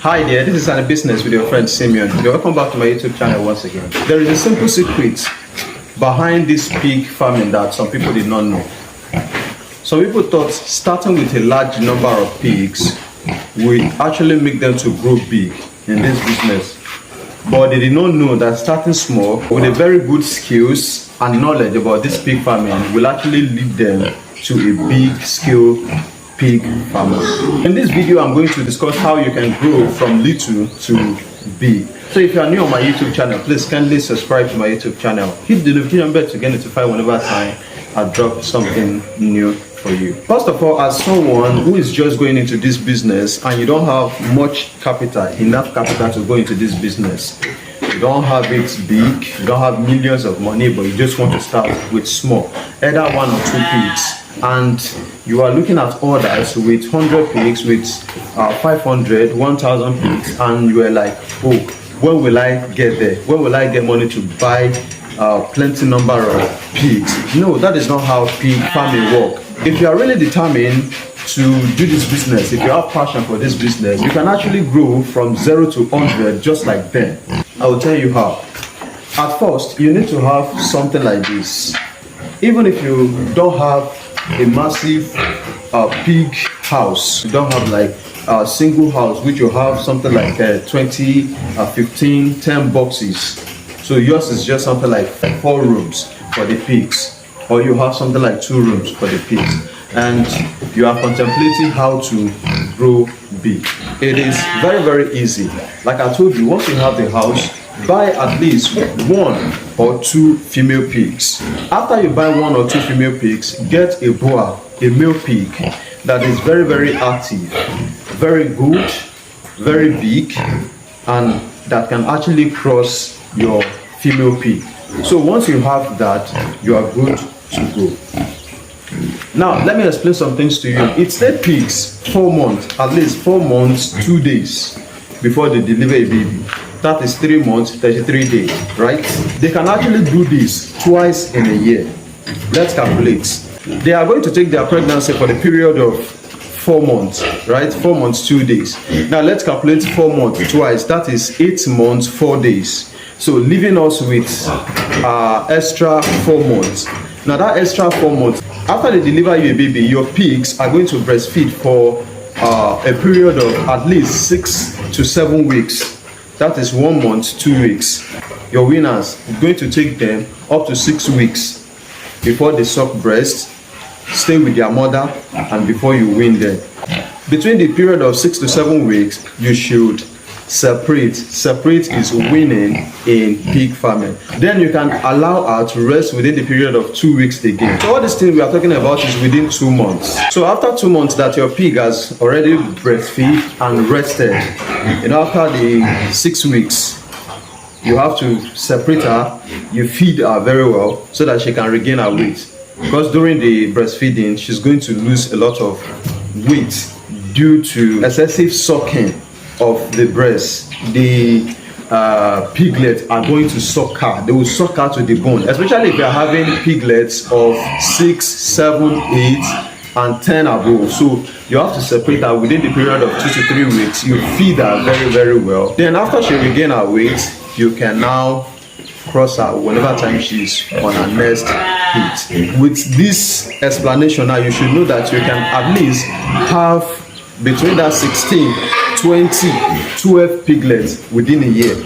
Hi there, this is AniBusiness with your friend Simeon. Welcome back to my YouTube channel once again. There is a simple secret behind this pig farming that some people did not know. Some people thought starting with a large number of pigs will actually make them to grow big in this business. But they did not know that starting small with a very good skills and knowledge about this pig farming will actually lead them to a big scale pig farmer. In this video, I'm going to discuss how you can grow from little to big. So if you are new on my YouTube channel, please kindly subscribe to my YouTube channel. Hit the notification bell to get notified whenever I drop something new for you. First of all, as someone who is just going into this business and you don't have much capital, enough capital to go into this business, you don't have it big, you don't have millions of money, but you just want to start with small, either 1 or 2 pigs, and you are looking at orders with 100 pigs, with 500, 1,000 pigs, and you are like, oh, when will I get there? When will I get money to buy plenty number of pigs? No, that is not how pig farming works. If you are really determined to do this business, if you have passion for this business, you can actually grow from 0 to 100 just like that. I will tell you how. At first, you need to have something like this. Even if you don't have a massive pig house, you don't have like a single house which you have something like 20, 15, 10 boxes. So yours is just something like 4 rooms for the pigs, or you have something like 2 rooms for the pigs, and you are contemplating how to grow big. It is very, very easy. Like I told you, once you have the house, buy at least 1 or 2 female pigs. After you buy 1 or 2 female pigs, get a boa, a male pig that is very, very active, very good, very big, and that can actually cross your female pig. So once you have that, you are good to go. Now let me explain some things to you. It takes pigs 4 months, at least 4 months, 2 days before they deliver a baby. That is 3 months, 33 days, right? They can actually do this twice in a year. Let's calculate. They are going to take their pregnancy for the period of 4 months, right? 4 months, 2 days. Now let's calculate 4 months twice. That is 8 months, 4 days. So leaving us with extra 4 months. Now that extra 4 months, after they deliver you a baby, your pigs are going to breastfeed for a period of at least 6 to 7 weeks. That is 1 month, 2 weeks. Your winners is going to take them up to 6 weeks before they suck breast, stay with their mother, and before you win them. Between the period of 6 to 7 weeks, you should separate. Separate is winning in pig farming. Then you can allow her to rest within the period of 2 weeks again. So all these things we are talking about is within 2 months. So after 2 months that your pig has already breastfeed and rested, after the 6 weeks, you have to separate her. You feed her very well so that she can regain her weight, because during the breastfeeding she's going to lose a lot of weight due to excessive sucking of the breast. The piglets are going to suck her. They will suck her to the bone, especially if you are having piglets of 6, 7, 8 and 10 above. So you have to separate her within the period of 2 to 3 weeks. You feed her very, very well. Then after she regain her weight, you can now cross her whenever time she's on her next heat. With this explanation now, you should know that you can at least have between that 16, 20, 12 piglets within a year.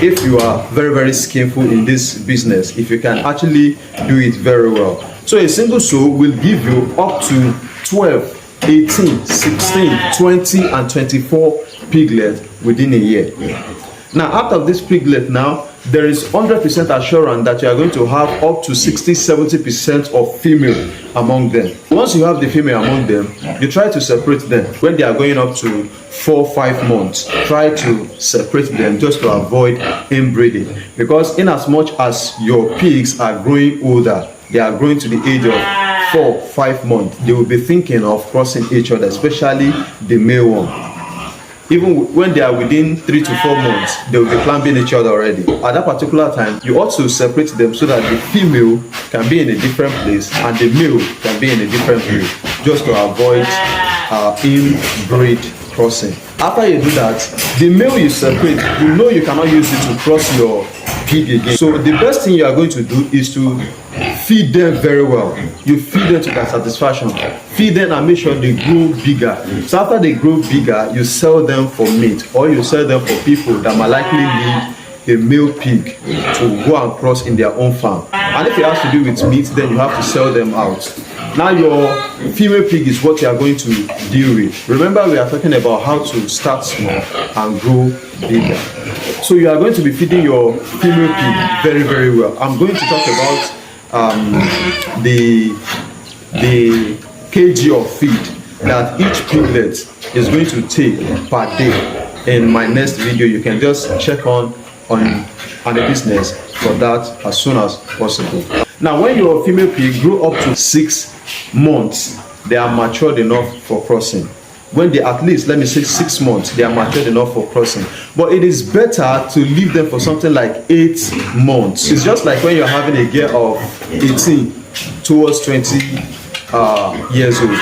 If you are very, very skillful in this business, if you can actually do it very well. So a single sow will give you up to 12, 18, 16, 20 and 24 piglets within a year. Now out of this piglet now, there is 100% assurance that you are going to have up to 60-70% of female among them. Once you have the female among them, you try to separate them. When they are going up to 4-5 months, try to separate them just to avoid inbreeding. Because in as much as your pigs are growing older, they are growing to the age of 4-5 months, they will be thinking of crossing each other, especially the male one. Even when they are within 3 to 4 months, they will be clamping each other already. At that particular time, you ought to separate them so that the female can be in a different place and the male can be in a different place, just to avoid inbreed crossing. After you do that, the male you separate, you know you cannot use it to cross your pig again. So the best thing you are going to do is to feed them very well. You feed them to their satisfaction. Feed them and make sure they grow bigger. So after they grow bigger, you sell them for meat, or you sell them for people that might likely need a male pig to go and cross in their own farm. And if it has to do with meat, then you have to sell them out. Now your female pig is what you are going to deal with. Remember, we are talking about how to start small and grow bigger. So you are going to be feeding your female pig very, very well. I'm going to talk about the kg of feed that each piglet is going to take per day in my next video. You can just check on AniBusiness for that as soon as possible. Now, when your female pig grow up to 6 months, they are matured enough for crossing. When they, at least, let me say 6 months, they are matured enough for crossing. But it is better to leave them for something like 8 months. It's just like when you're having a girl of 18 towards 20 years old,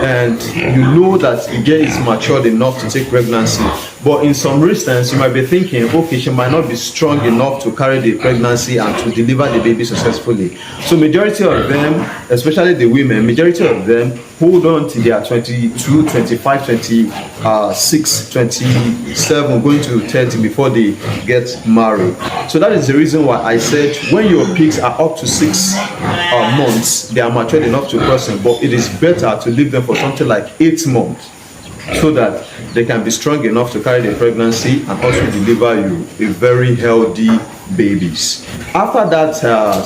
and you know that the girl is matured enough to take pregnancy, but in some instance you might be thinking, okay, she might not be strong enough to carry the pregnancy and to deliver the baby successfully. So majority of them, especially the women, majority of them hold on to their 22, 25, 26, 27, going to 30 before they get married. So that is the reason why I said when your pigs are up to 6 months, they are matured enough to crossing, but it is better to leave them for something like 8 months so that they can be strong enough to carry the pregnancy and also deliver you a very healthy babies. After that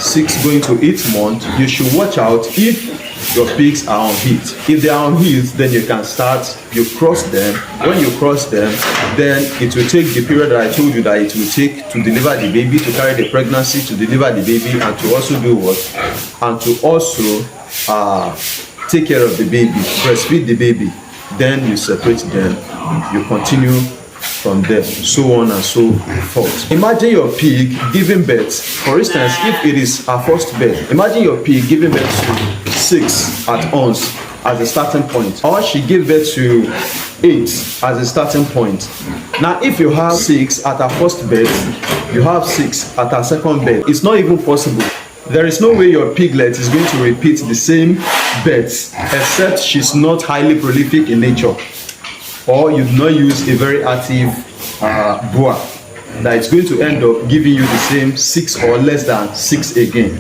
6 going to 8 months, you should watch out if your pigs are on heat. If they are on heat, then you can start, you cross them. When you cross them, then it will take the period that I told you that it will take to deliver the baby, to carry the pregnancy, to deliver the baby, and to also do what? And to also take care of the baby, breastfeed the baby. Then you separate them, you continue from there, so on and so forth. Imagine your pig giving birth. For instance, if it is her first birth, imagine your pig giving birth to 6 at once as a starting point, or she gave birth to 8 as a starting point. Now if you have 6 at her first birth, you have 6 at her second birth, it's not even possible. There is no way your piglet is going to repeat the same births, except she's not highly prolific in nature, or you do not use a very active boa that is going to end up giving you the same 6 or less than 6 again.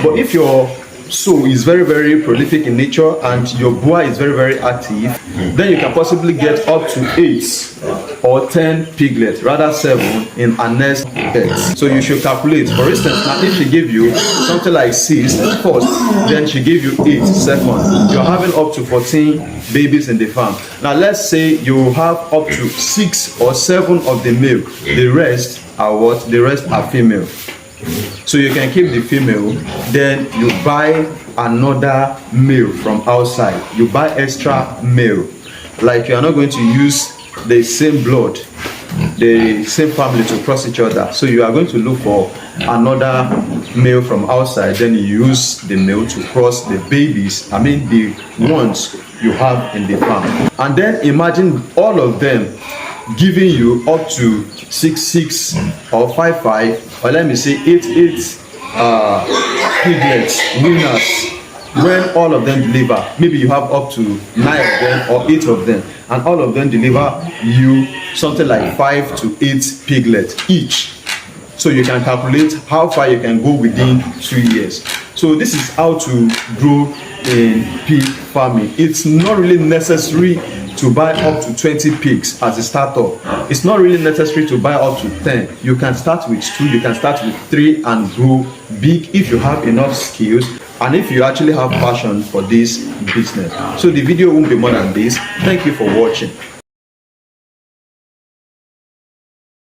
But if your sow is very, very prolific in nature and your boa is very, very active, then you can possibly get up to 8 or 10 piglets, rather 7 in a next birth. So you should calculate. For instance, now if she gave you something like 6 first, then she gave you 8 second, you're having up to 14 babies in the farm. Now let's say you have up to 6 or 7 of the male, the rest are what? The rest are female. So you can keep the female, then you buy another male from outside. You buy extra male. Like you are not going to use the same blood, the same family to cross each other. So you are going to look for another male from outside, then you use the male to cross the babies, the ones you have in the farm. And then imagine all of them giving you up to 6 or 5, or let me say 8 piglets, winners. When all of them deliver, maybe you have up to 9 of them or 8 of them, and all of them deliver you something like 5 to 8 piglets each. So you can calculate how far you can go within 2 years. So this is how to grow in pig farming. It's not really necessary to buy up to 20 pigs as a startup. It's not really necessary to buy up to 10. You can start with 2, you can start with 3 and grow big if you have enough skills and if you actually have passion for this business. So the video won't be more than this. Thank you for watching.